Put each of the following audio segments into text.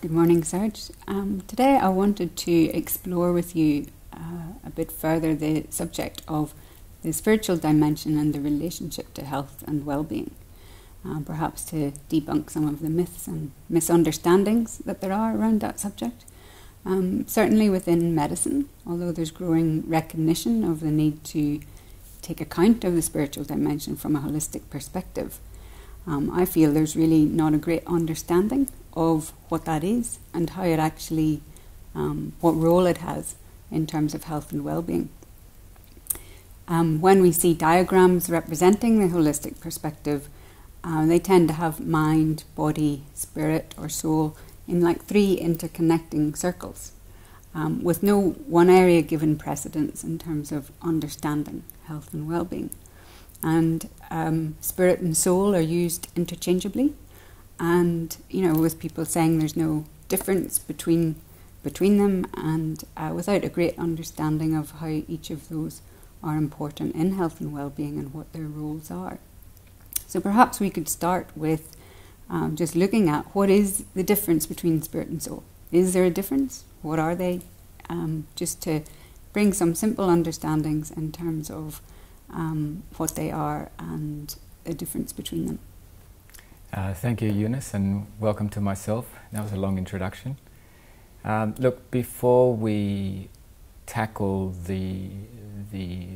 Good morning, Serge. Today I wanted to explore with you a bit further the subject of the spiritual dimension and the relationship to health and well-being, perhaps to debunk some of the myths and misunderstandings that there are around that subject. Certainly within medicine, although there's growing recognition of the need to take account of the spiritual dimension from a holistic perspective, I feel there's really not a great understanding of what that is and how it actually, what role it has in terms of health and well-being. When we see diagrams representing the holistic perspective, they tend to have mind, body, spirit or soul in like three interconnecting circles, with no one area given precedence in terms of understanding health and well-being. And spirit and soul are used interchangeably, and with people saying there's no difference between them, and without a great understanding of how each of those are important in health and well-being and what their roles are. So perhaps we could start with just looking at what is the difference between spirit and soul. Is there a difference? What are they? Just to bring some simple understandings in terms of what they are and the difference between them. Thank you, Eunice, and welcome to myself. That was a long introduction. Look, before we tackle the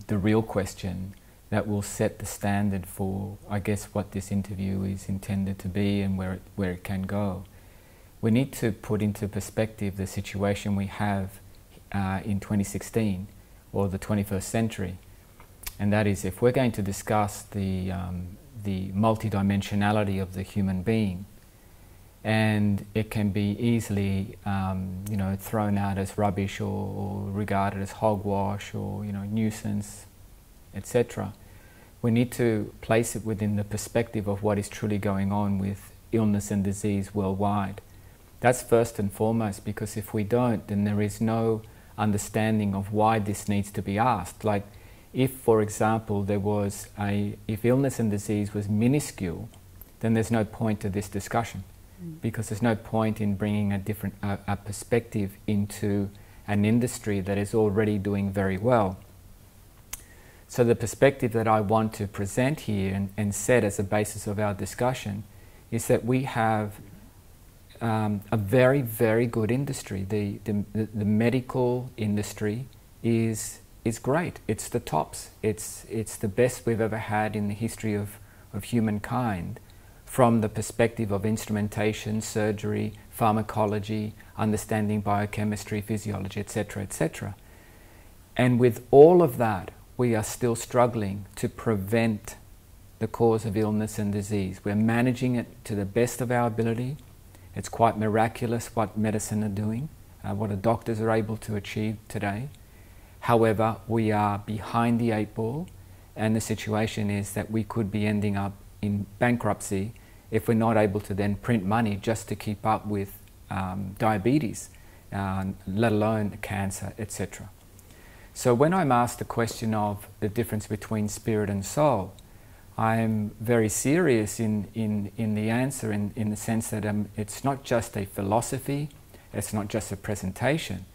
real question that will set the standard for, I guess, what this interview is intended to be and where it can go, we need to put into perspective the situation we have in 2016 or the 21st century. And that is, if we're going to discuss the multidimensionality of the human being, and it can be easily thrown out as rubbish or regarded as hogwash or nuisance, etc. We need to place it within the perspective of what is truly going on with illness and disease worldwide. That's first and foremost, because if we don't, then there is no understanding of why this needs to be asked. Like, if, for example, if illness and disease was minuscule, then there's no point to this discussion, because there's no point in bringing a perspective into an industry that is already doing very well. So the perspective that I want to present here and set as a basis of our discussion is that we have a very, very good industry. The medical industry is great. It's the tops. It's the best we've ever had in the history of humankind, from the perspective of instrumentation, surgery, pharmacology, understanding biochemistry, physiology, etc., etc. And with all of that, we are still struggling to prevent the cause of illness and disease. We're managing it to the best of our ability. It's quite miraculous what medicine are doing, what the doctors are able to achieve today. However, we are behind the eight ball, and the situation is that we could be ending up in bankruptcy if we're not able to then print money just to keep up with diabetes, let alone cancer, etc. So when I'm asked the question of the difference between spirit and soul, I'm very serious in the answer, in the sense that it's not just a philosophy, it's not just a presentation,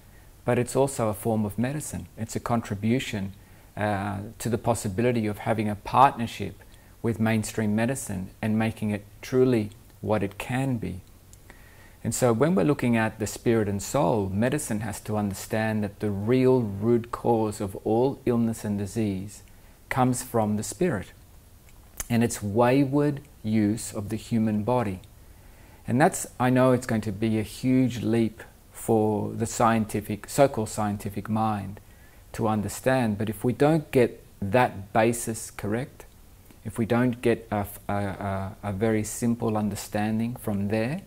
but it's also a form of medicine. It's a contribution to the possibility of having a partnership with mainstream medicine and making it truly what it can be. And so when we're looking at the spirit and soul, medicine has to understand that the real root cause of all illness and disease comes from the spirit and its wayward use of the human body. And that's, I know it's going to be a huge leap for the so-called scientific mind to understand, but if we don't get that basis correct, if we don't get a very simple understanding from there,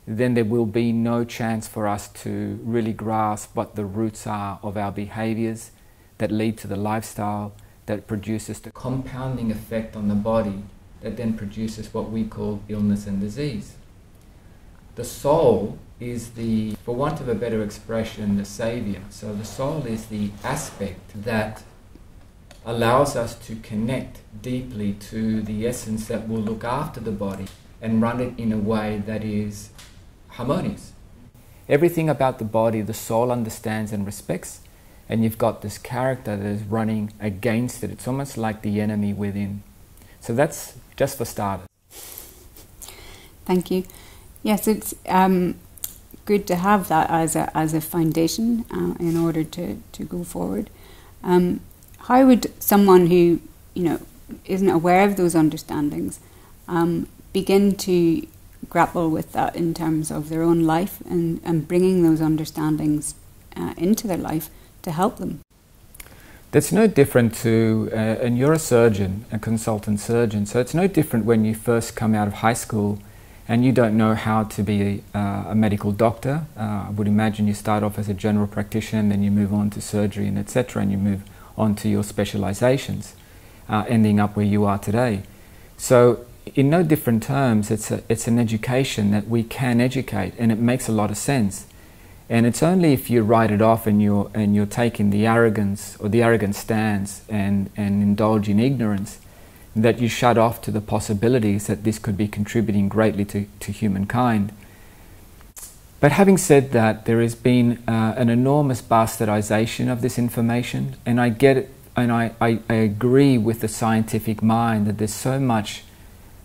then there will be no chance for us to really grasp what the roots are of our behaviors that lead to the lifestyle that produces the compounding effect on the body that then produces what we call illness and disease. The soul is for want of a better expression, the savior. So the soul is the aspect that allows us to connect deeply to the essence that will look after the body and run it in a way that is harmonious. Everything about the body, the soul understands and respects, and you've got this character that is running against it. It's almost like the enemy within. So that's just for starters. Thank you. Yes, it's good to have that as a foundation in order to go forward. How would someone who isn't aware of those understandings begin to grapple with that in terms of their own life and bringing those understandings into their life to help them? That's no different to, and you're a surgeon, a consultant surgeon, so it's no different when you first come out of high school and you don't know how to be a medical doctor. I would imagine you start off as a general practitioner and then you move on to surgery and etc. and you move on to your specializations, ending up where you are today. So in no different terms, it's an education that we can educate, and it makes a lot of sense. And it's only if you write it off and you're taking the arrogance or the arrogant stance and indulge in ignorance that you shut off to the possibilities that this could be contributing greatly to humankind. But having said that, there has been an enormous bastardization of this information, and I get it, and I agree with the scientific mind that there's so much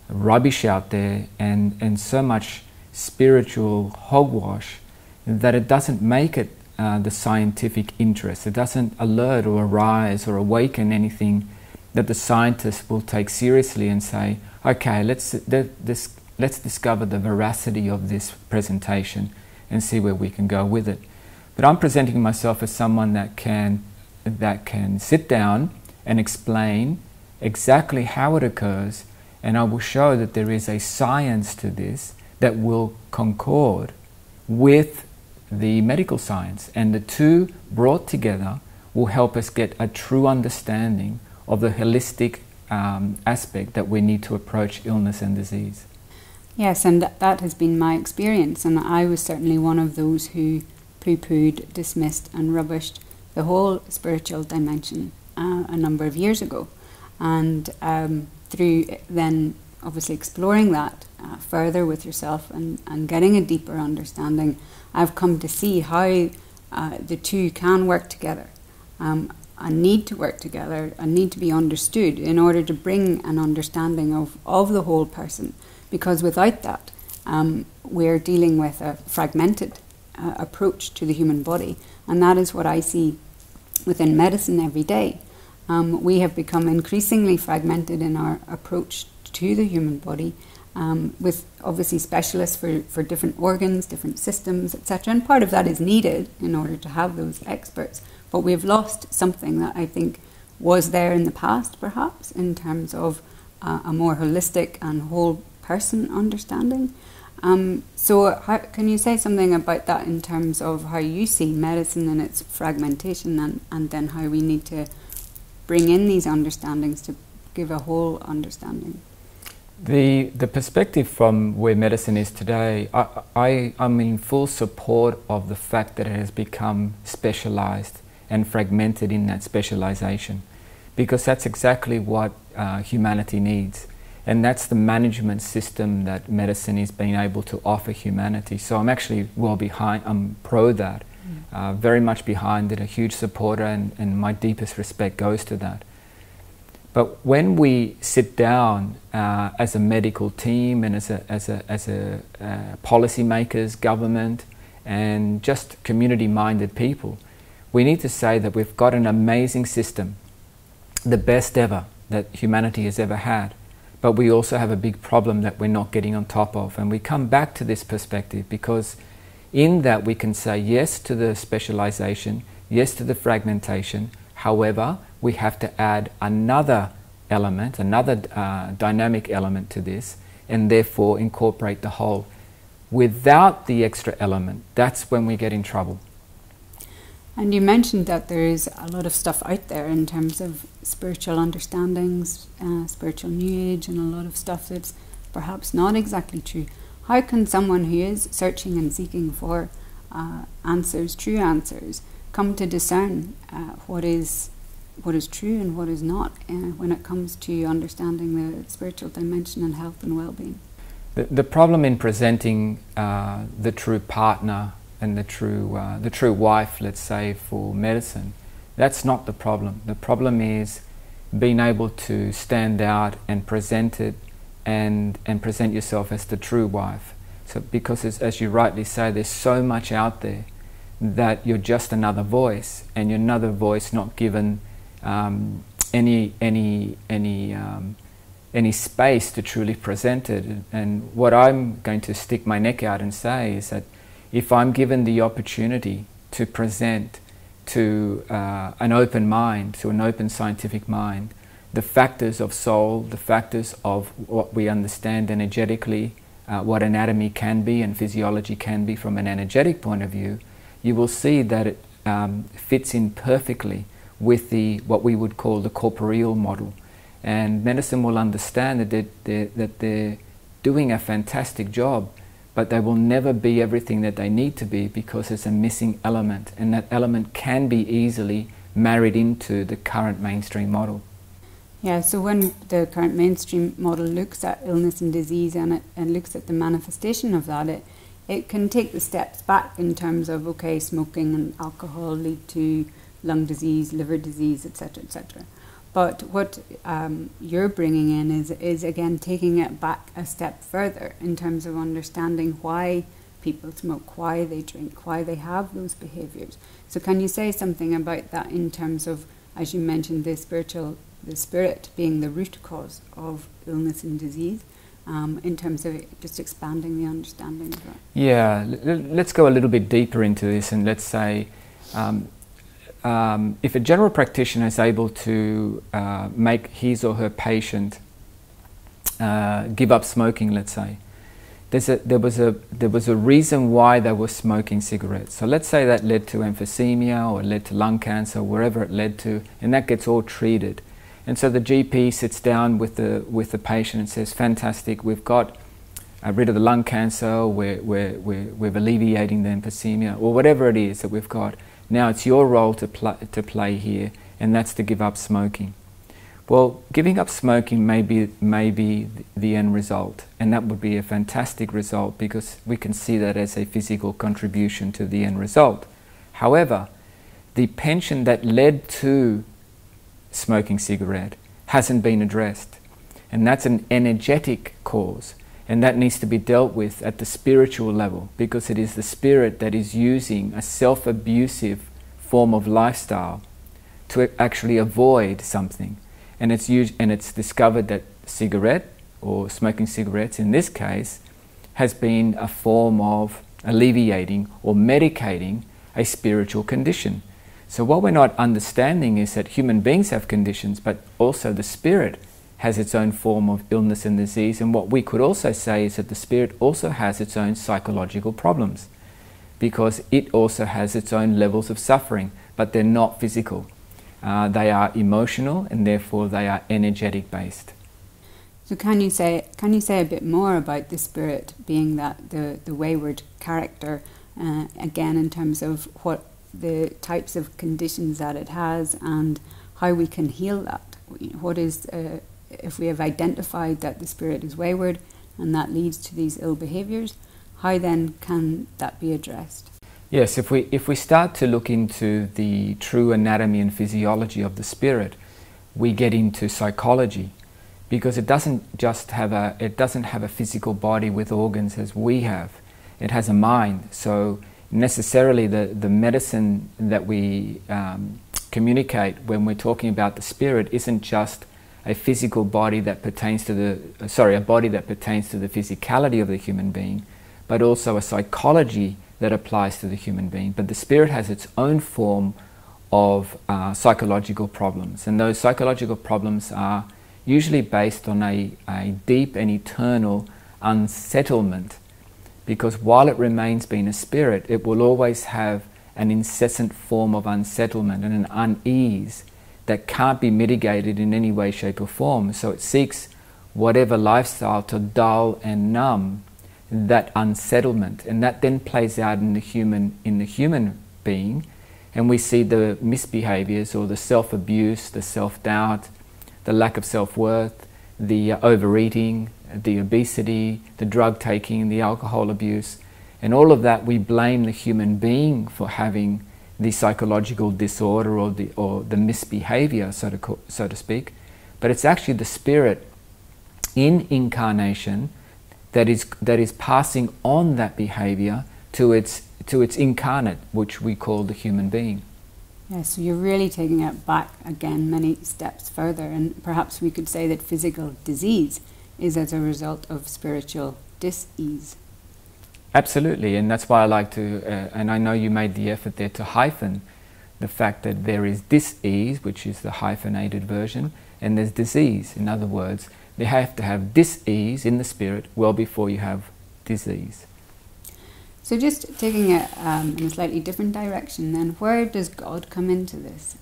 rubbish out there and so much spiritual hogwash that it doesn't make it the scientific interest. It doesn't alert or arise or awaken anything that the scientists will take seriously and say, okay, let's discover the veracity of this presentation and see where we can go with it. But I'm presenting myself as someone that can sit down and explain exactly how it occurs, and I will show that there is a science to this that will concord with the medical science, and the two brought together will help us get a true understanding of the holistic aspect that we need to approach illness and disease. Yes, and that has been my experience, and I was certainly one of those who poo-pooed, dismissed and rubbished the whole spiritual dimension a number of years ago. And through then obviously exploring that further with yourself and getting a deeper understanding, I've come to see how the two can work together and need to work together and need to be understood in order to bring an understanding of the whole person. Because without that, we're dealing with a fragmented approach to the human body, and that is what I see within medicine every day. We have become increasingly fragmented in our approach to the human body, with obviously specialists for different organs, different systems, etc. And part of that is needed in order to have those experts. But we've lost something that I think was there in the past, perhaps, in terms of a more holistic and whole person understanding. So can you say something about that in terms of how you see medicine and its fragmentation, and then how we need to bring in these understandings to give a whole understanding? The perspective from where medicine is today, I'm in full support of the fact that it has become specialized and fragmented in that specialization, because that's exactly what humanity needs. And that's the management system that medicine is being able to offer humanity. So I'm actually I'm pro that, very much behind it, a huge supporter, and my deepest respect goes to that. But when we sit down as a medical team and as a policymakers, government, and just community-minded people, we need to say that we've got an amazing system, the best ever that humanity has ever had. But we also have a big problem that we're not getting on top of. And we come back to this perspective because in that we can say yes to the specialization, yes to the fragmentation. However, we have to add another element, another dynamic element to this, and therefore incorporate the whole. Without the extra element, that's when we get in trouble. And you mentioned that there is a lot of stuff out there in terms of spiritual understandings, spiritual new age, and a lot of stuff that's perhaps not exactly true. How can someone who is searching and seeking for answers, true answers, come to discern what is true and what is not when it comes to understanding the spiritual dimension and health and well-being? The problem in presenting the true partner and the true wife, let's say, for medicine, that's not the problem. The problem is being able to stand out and present it and present yourself as the true wife. So because as you rightly say, there's so much out there that you're just another voice, and you're another voice not given any space to truly present it. And what I'm going to stick my neck out and say is that if I'm given the opportunity to present to an open mind, to an open scientific mind, the factors of soul, the factors of what we understand energetically, what anatomy can be and physiology can be from an energetic point of view, you will see that it fits in perfectly with what we would call the corporeal model. And medicine will understand that they're doing a fantastic job, but they will never be everything that they need to be because there's a missing element, and that element can be easily married into the current mainstream model. Yeah, so when the current mainstream model looks at illness and disease and looks at the manifestation of that, it can take the steps back in terms of, okay, smoking and alcohol lead to lung disease, liver disease, etc., etc. But what you're bringing in is again taking it back a step further in terms of understanding why people smoke, why they drink, why they have those behaviours. So can you say something about that in terms of, as you mentioned, the spirit being the root cause of illness and disease, in terms of just expanding the understanding of that? Yeah, let's go a little bit deeper into this, and let's say if a general practitioner is able to make his or her patient give up smoking, let's say, there was a reason why they were smoking cigarettes. So let's say that led to emphysema or led to lung cancer, wherever it led to, and that gets all treated. And so the GP sits down with the patient and says, fantastic, we've got rid of the lung cancer, we're alleviating the emphysema, or whatever it is that we've got. Now it's your role to play here, and that's to give up smoking. Well, giving up smoking may be the end result, and that would be a fantastic result because we can see that as a physical contribution to the end result. However, the penchant that led to smoking cigarette hasn't been addressed, and that's an energetic cause, and that needs to be dealt with at the spiritual level, because it is the spirit that is using a self-abusive form of lifestyle to actually avoid something. And it's discovered that cigarette, or smoking cigarettes in this case, has been a form of alleviating or medicating a spiritual condition. So what we're not understanding is that human beings have conditions, but also the spirit has its own form of illness and disease. And what we could also say is that the spirit also has its own psychological problems, because it also has its own levels of suffering, but they're not physical. They are emotional, and therefore they are energetic based. So can you say a bit more about the spirit being that the wayward character, again in terms of what the types of conditions that it has and how we can heal that? What is, if we have identified that the spirit is wayward and that leads to these ill behaviours, how then can that be addressed? Yes, if we start to look into the true anatomy and physiology of the spirit, we get into psychology, because it doesn't have a physical body with organs as we have. It has a mind. So necessarily the medicine that we communicate when we're talking about the spirit isn't just a physical body that pertains to a body that pertains to the physicality of the human being, but also a psychology that applies to the human being. But the spirit has its own form of psychological problems, and those psychological problems are usually based on a deep and eternal unsettlement, because while it remains being a spirit, it will always have an incessant form of unsettlement and an unease that can't be mitigated in any way, shape or form. So it seeks whatever lifestyle to dull and numb that unsettlement, and that then plays out in the human being, and we see the misbehaviors or the self-abuse, the self-doubt, the lack of self-worth, the overeating, the obesity, the drug taking, the alcohol abuse, and all of that we blame the human being for having the psychological disorder or the misbehavior, so to speak. But it's actually the spirit in incarnation that is passing on that behavior to its incarnate, which we call the human being. Yeah, so you're really taking it back again many steps further, and perhaps we could say that physical disease is as a result of spiritual dis-ease. Absolutely, and that's why I like to, and I know you made the effort there to hyphen the fact that there is dis-ease, which is the hyphenated version, and there's disease. In other words, you have to have dis-ease in the spirit well before you have disease. So just taking it in a slightly different direction then, where does God come into this?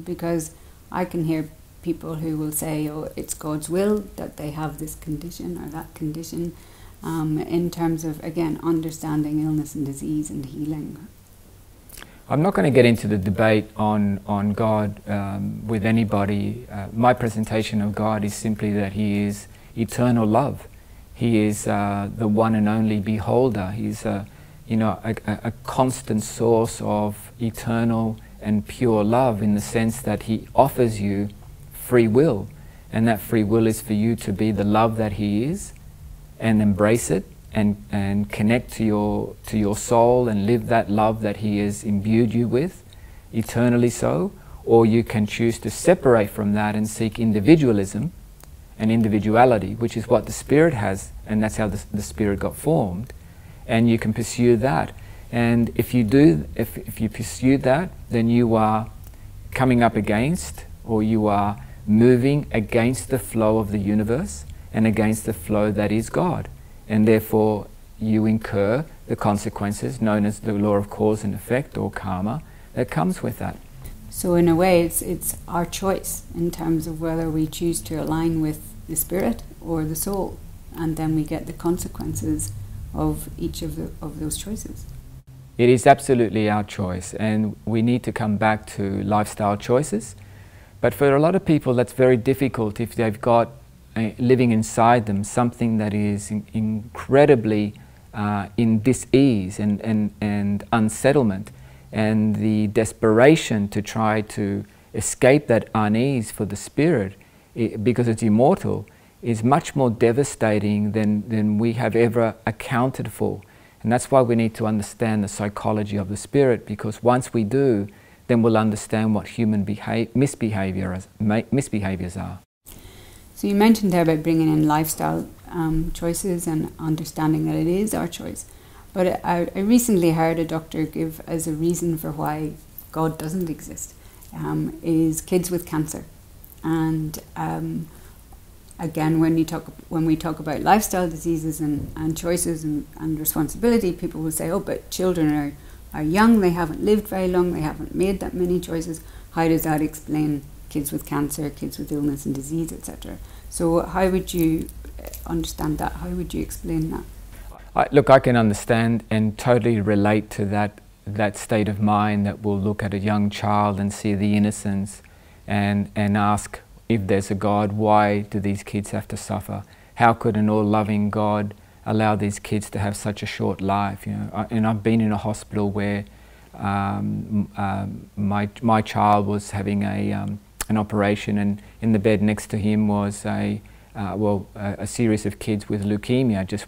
Because I can hear people who will say, oh, it's God's will that they have this condition or that condition, in terms of, again, understanding illness and disease and healing. I'm not going to get into the debate on God with anybody. My presentation of God is simply that He is eternal love. He is the one and only beholder. He's a constant source of eternal and pure love, in the sense that He offers you free will, and that free will is for you to be the love that He is and embrace it and connect to your soul and live that love that He has imbued you with, eternally so. Or you can choose to separate from that and seek individualism and individuality, which is what the Spirit has, and that's how the Spirit got formed. And you can pursue that. And if you pursue that, then you are coming up against, or you are moving against the flow of the universe and against the flow that is God. And therefore you incur the consequences known as the law of cause and effect, or karma, that comes with that. So in a way it's our choice in terms of whether we choose to align with the spirit or the soul, and then we get the consequences of each of those choices. It is absolutely our choice, and we need to come back to lifestyle choices. But for a lot of people that's very difficult if they've got living inside them something that is incredibly in dis-ease and unsettlement, and the desperation to try to escape that unease for the spirit, because it's immortal, is much more devastating than we have ever accounted for. And that's why we need to understand the psychology of the spirit, because once we do, then we'll understand what human misbehaviors are. So you mentioned there about bringing in lifestyle choices and understanding that it is our choice. But I recently heard a doctor give as a reason for why God doesn't exist is kids with cancer. And again, when we talk about lifestyle diseases and choices and responsibility, people will say, oh, but children are young, they haven't lived very long, they haven't made that many choices. How does that explain kids with cancer, kids with illness and disease, etc.? So how would you understand that? How would you explain that? Look, I can understand and totally relate to that state of mind that will look at a young child and see the innocence and ask, if there's a God, why do these kids have to suffer? How could an all-loving God allow these kids to have such a short life? You know, and I've been in a hospital where my child was having an operation, and in the bed next to him was a series of kids with leukemia, just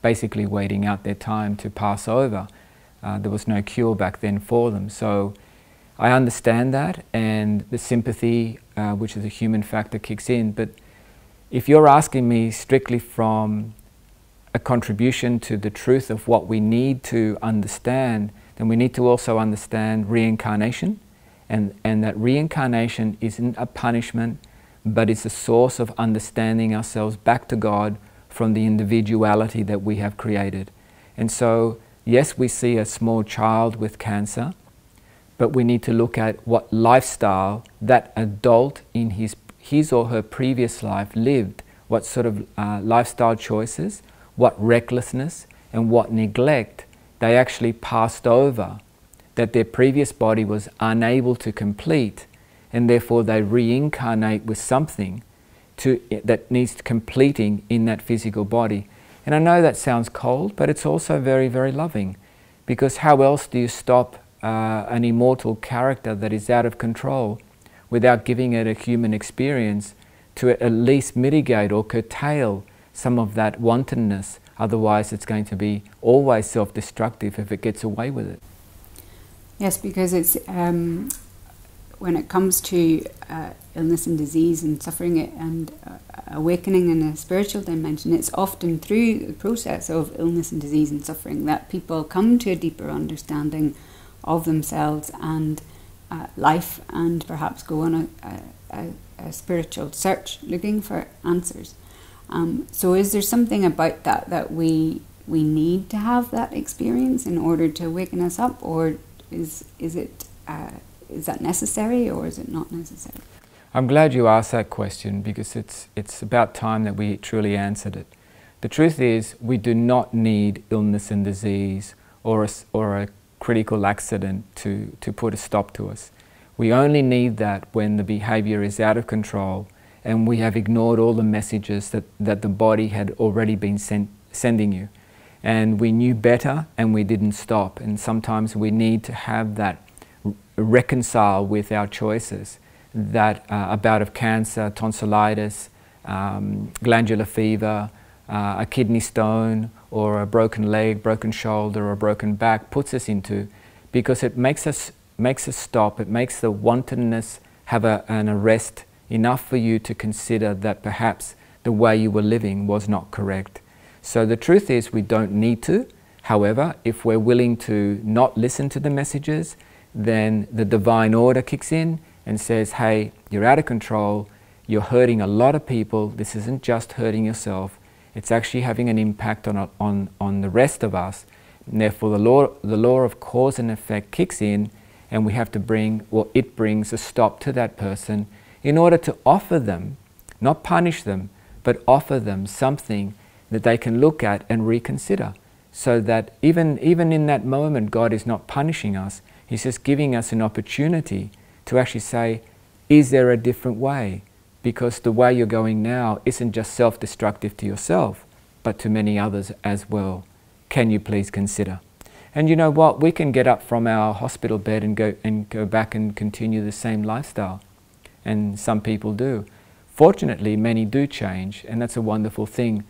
basically waiting out their time to pass over. There was no cure back then for them. So I understand that, and the sympathy, which is a human factor, kicks in. But if you're asking me strictly from a contribution to the truth of what we need to understand, then we need to also understand reincarnation, and that reincarnation isn't a punishment, but it's a source of understanding ourselves back to God from the individuality that we have created. And so, yes, we see a small child with cancer, but we need to look at what lifestyle that adult in his or her previous life lived, what sort of lifestyle choices, what recklessness and what neglect they actually passed over, that their previous body was unable to complete, and therefore they reincarnate with something that needs completing in that physical body. And I know that sounds cold, but it's also very, very loving, because how else do you stop an immortal character that is out of control without giving it a human experience to at least mitigate or curtail some of that wantonness? Otherwise it's going to be always self-destructive if it gets away with it. Yes, because it's when it comes to illness and disease and suffering it and awakening in a spiritual dimension, it's often through the process of illness and disease and suffering that people come to a deeper understanding of themselves and life, and perhaps go on a spiritual search looking for answers. So is there something about that we need to have that experience in order to awaken us up, or is that necessary, or is it not necessary? I'm glad you asked that question, because it's about time that we truly answered it. The truth is, we do not need illness and disease or a critical accident to put a stop to us. We only need that when the behavior is out of control and we have ignored all the messages that the body had already been sending you. And we knew better and we didn't stop. And sometimes we need to have that reconcile with our choices, that a bout of cancer, tonsillitis, glandular fever, a kidney stone, or a broken leg, broken shoulder, or a broken back puts us into, because it makes us stop. It makes the wantonness have an arrest enough for you to consider that perhaps the way you were living was not correct. So the truth is, we don't need to. However, if we're willing to not listen to the messages, then the divine order kicks in and says, hey, you're out of control, you're hurting a lot of people, this isn't just hurting yourself, it's actually having an impact on the rest of us. And therefore the law of cause and effect kicks in, and we have to it brings a stop to that person in order to offer them, not punish them, but offer them something that they can look at and reconsider. So that even in that moment, God is not punishing us, He's just giving us an opportunity to actually say, is there a different way? Because the way you're going now isn't just self-destructive to yourself, but to many others as well. Can you please consider? And you know what? We can get up from our hospital bed and go back and continue the same lifestyle. And some people do. Fortunately, many do change, and that's a wonderful thing.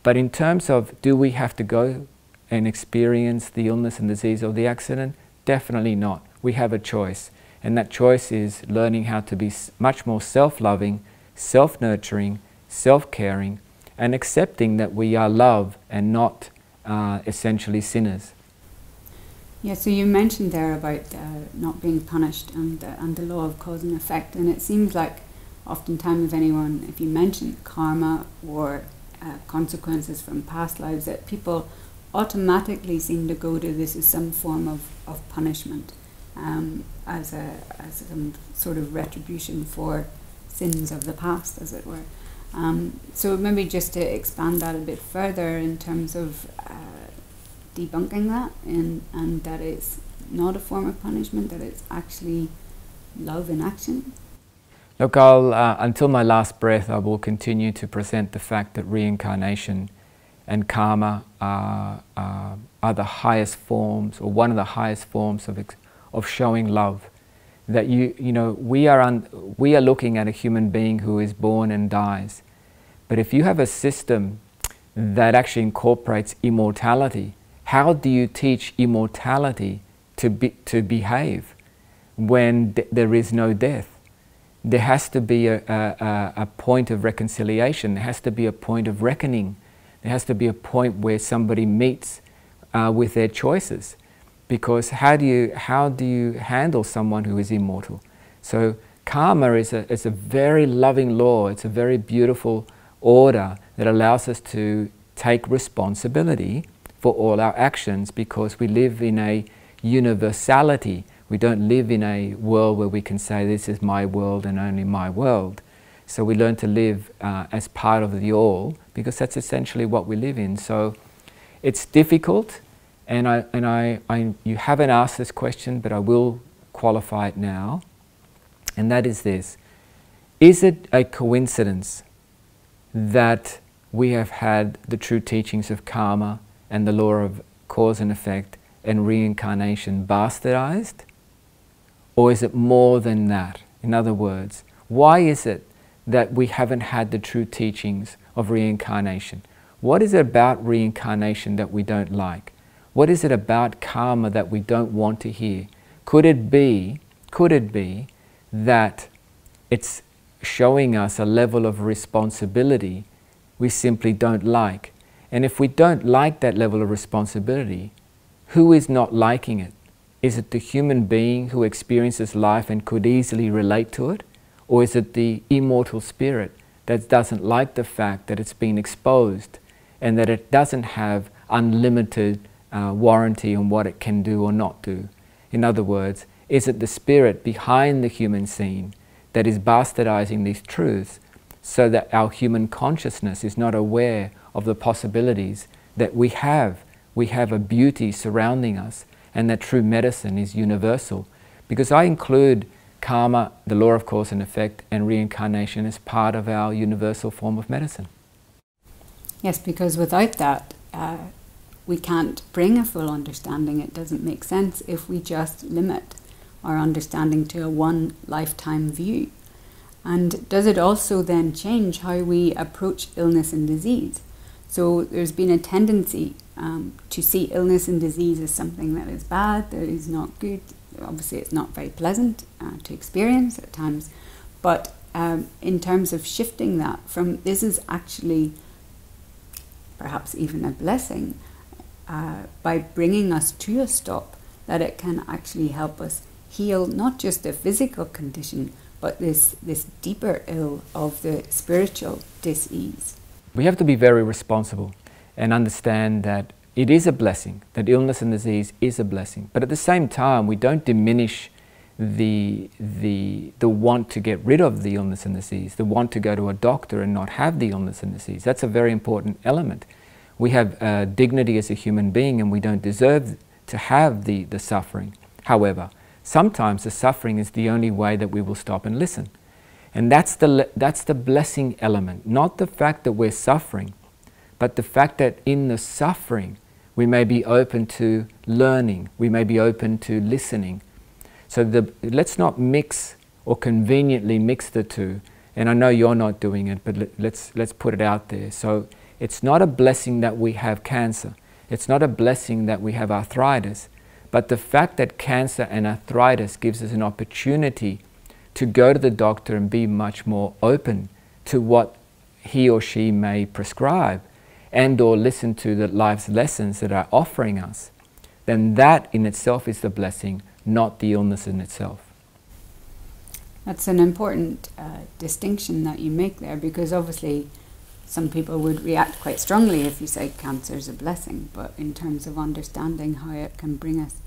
But in terms of, do we have to go and experience the illness and disease or the accident? Definitely not. We have a choice. And that choice is learning how to be much more self-loving, self-nurturing, self-caring, and accepting that we are love and not essentially sinners. Yeah, so you mentioned there about not being punished and the law of cause and effect, and it seems like oftentimes if you mention karma or consequences from past lives, that people automatically seem to go to this as some form of punishment, as some sort of retribution for sins of the past, as it were. So maybe just to expand that a bit further in terms of debunking that, and that it's not a form of punishment, that it's actually love in action. Look, until my last breath, I will continue to present the fact that reincarnation and karma are the highest forms, or one of the highest forms of showing love. That we are looking at a human being who is born and dies. But if you have a system that actually incorporates immortality, how do you teach immortality to behave when there is no death? There has to be a point of reconciliation. There has to be a point of reckoning. There has to be a point where somebody meets with their choices. Because how do you handle someone who is immortal? So karma is a very loving law. It's a very beautiful order that allows us to take responsibility for all our actions, because we live in a universality. We don't live in a world where we can say, this is my world and only my world. So we learn to live as part of the all, because that's essentially what we live in. So it's difficult, and you haven't asked this question, but I will qualify it now, and that is this. Is it a coincidence that we have had the true teachings of karma and the law of cause and effect and reincarnation bastardized? Or is it more than that? In other words, why is it that we haven't had the true teachings of reincarnation? What is it about reincarnation that we don't like? What is it about karma that we don't want to hear? Could it be that it's showing us a level of responsibility we simply don't like? And if we don't like that level of responsibility, who is not liking it? Is it the human being who experiences life and could easily relate to it? Or is it the immortal spirit that doesn't like the fact that it's been exposed and that it doesn't have unlimited warranty on what it can do or not do? In other words, is it the spirit behind the human scene that is bastardizing these truths so that our human consciousness is not aware of the possibilities that we have? We have a beauty surrounding us, and that true medicine is universal. Because I include karma, the law of cause and effect, and reincarnation as part of our universal form of medicine. Yes, because without that, we can't bring a full understanding. It doesn't make sense if we just limit our understanding to a one lifetime view. And does it also then change how we approach illness and disease? So there's been a tendency to see illness and disease as something that is bad, that is not good. Obviously it's not very pleasant to experience at times, but in terms of shifting that from this is actually perhaps even a blessing, by bringing us to a stop, that it can actually help us heal not just the physical condition, but this deeper ill of the spiritual dis-ease. We have to be very responsible and understand that it is a blessing, that illness and disease is a blessing. But at the same time, we don't diminish the want to get rid of the illness and disease, the want to go to a doctor and not have the illness and disease. That's a very important element. We have dignity as a human being, and we don't deserve to have the suffering. However, sometimes the suffering is the only way that we will stop and listen. And that's the blessing element, not the fact that we're suffering, but the fact that in the suffering we may be open to learning, we may be open to listening. So let's not mix or conveniently mix the two. And I know you're not doing it, but let's put it out there. So it's not a blessing that we have cancer. It's not a blessing that we have arthritis. But the fact that cancer and arthritis gives us an opportunity to go to the doctor and be much more open to what he or she may prescribe and or listen to the life's lessons that are offering us, then that in itself is the blessing, not the illness in itself. That's an important distinction that you make there, because obviously some people would react quite strongly if you say cancer is a blessing, but in terms of understanding how it can bring us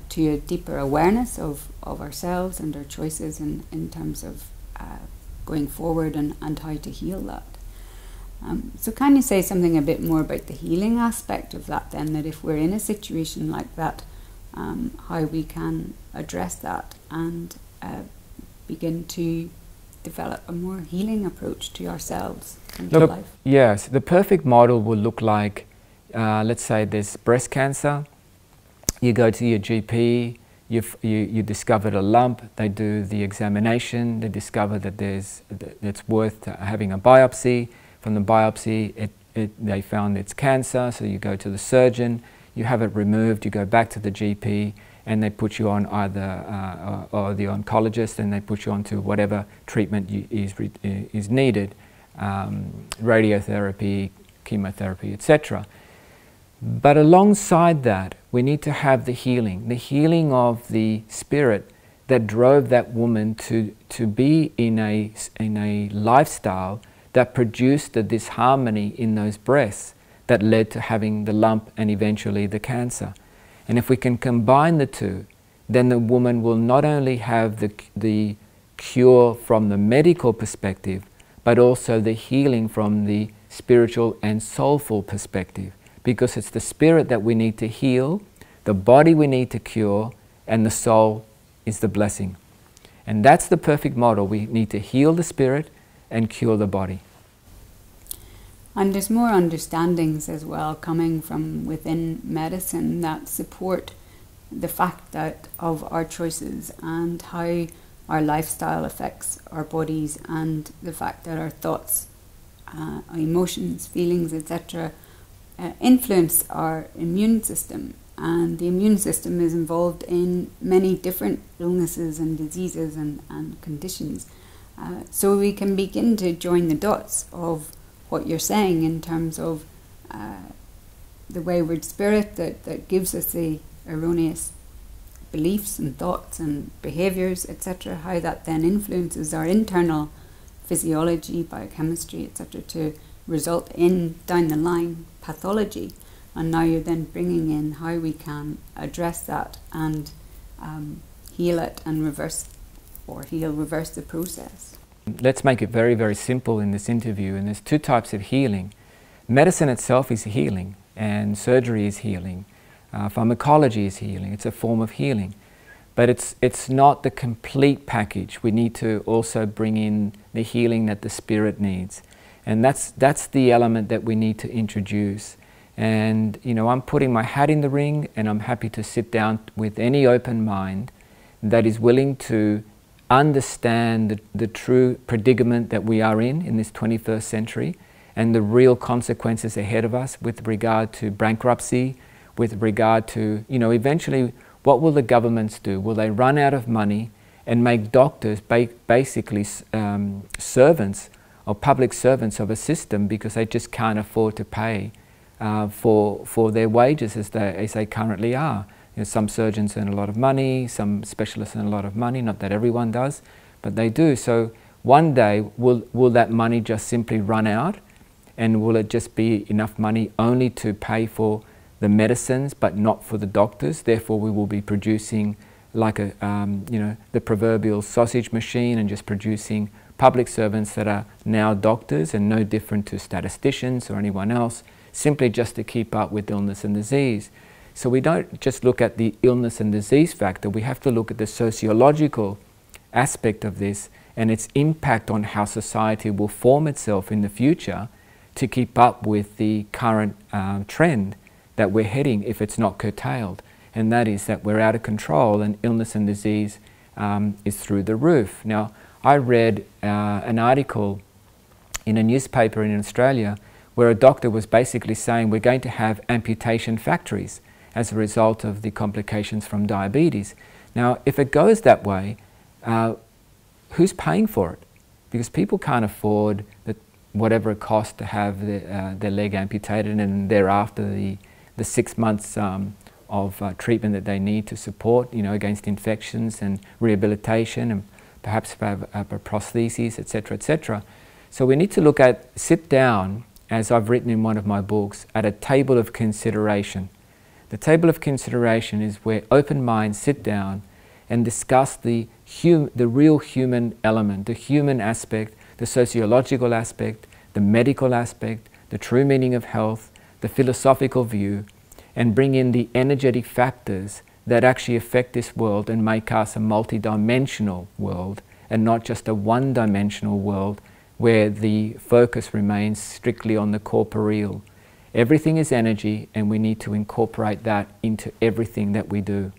to a deeper awareness of ourselves and our choices in terms of going forward and how to heal that. So can you say something a bit more about the healing aspect of that then, that if we're in a situation like that, how we can address that and begin to develop a more healing approach to ourselves and to life? Yes, the perfect model will look like, let's say there's breast cancer. You go to your GP, you discovered a lump, they do the examination, they discover that it's worth having a biopsy. From the biopsy, they found it's cancer, so you go to the surgeon, you have it removed, you go back to the GP, and they put you on either, or the oncologist, and they put you onto whatever treatment is needed, radiotherapy, chemotherapy, etc. But alongside that, we need to have the healing of the spirit that drove that woman to be in a lifestyle that produced the disharmony in those breasts that led to having the lump and eventually the cancer. And if we can combine the two, then the woman will not only have the cure from the medical perspective, but also the healing from the spiritual and soulful perspective. Because it's the spirit that we need to heal, the body we need to cure, and the soul is the blessing. And that's the perfect model. We need to heal the spirit and cure the body. And there's more understandings as well coming from within medicine that support the fact that of our choices and how our lifestyle affects our bodies, and the fact that our thoughts, emotions, feelings, etc. Influence our immune system. And the immune system is involved in many different illnesses and diseases and conditions. So we can begin to join the dots of what you're saying in terms of the wayward spirit that gives us the erroneous beliefs and thoughts and behaviours, etc., how that then influences our internal physiology, biochemistry, etc., to result in, down the line, pathology. And now you're then bringing in how we can address that and heal it and reverse the process. Let's make it very, very simple in this interview. And there's two types of healing. Medicine itself is healing, and surgery is healing. Pharmacology is healing. It's a form of healing. But it's not the complete package. We need to also bring in the healing that the spirit needs. And that's the element that we need to introduce. And, you know, I'm putting my hat in the ring, and I'm happy to sit down with any open mind that is willing to understand the true predicament that we are in this 21st century, and the real consequences ahead of us with regard to bankruptcy, with regard to, you know, eventually what will the governments do? Will they run out of money and make doctors basically servants or public servants of a system because they just can't afford to pay for their wages as they currently are? You know, some surgeons earn a lot of money, some specialists earn a lot of money, not that everyone does, but they do. So one day, will that money just simply run out, and will it just be enough money only to pay for the medicines but not for the doctors? Therefore we will be producing like a, you know, the proverbial sausage machine, and just producing public servants that are now doctors and no different to statisticians or anyone else, simply just to keep up with illness and disease. So we don't just look at the illness and disease factor, we have to look at the sociological aspect of this and its impact on how society will form itself in the future to keep up with the current trend that we're heading if it's not curtailed. And that is that we're out of control, and illness and disease is through the roof. Now, I read an article in a newspaper in Australia where a doctor was basically saying we're going to have amputation factories as a result of the complications from diabetes. Now, if it goes that way, who's paying for it? Because people can't afford whatever it costs to have their leg amputated, and thereafter the 6 months of treatment that they need to support, you know, against infections and rehabilitation, and perhaps have a prosthesis, etc., etc. So we need to sit down, as I've written in one of my books, at a table of consideration. The table of consideration is where open minds sit down and discuss the real human element, the human aspect, the sociological aspect, the medical aspect, the true meaning of health, the philosophical view, and bring in the energetic factors that actually affect this world and make us a multi-dimensional world, and not just a one-dimensional world where the focus remains strictly on the corporeal. Everything is energy, and we need to incorporate that into everything that we do.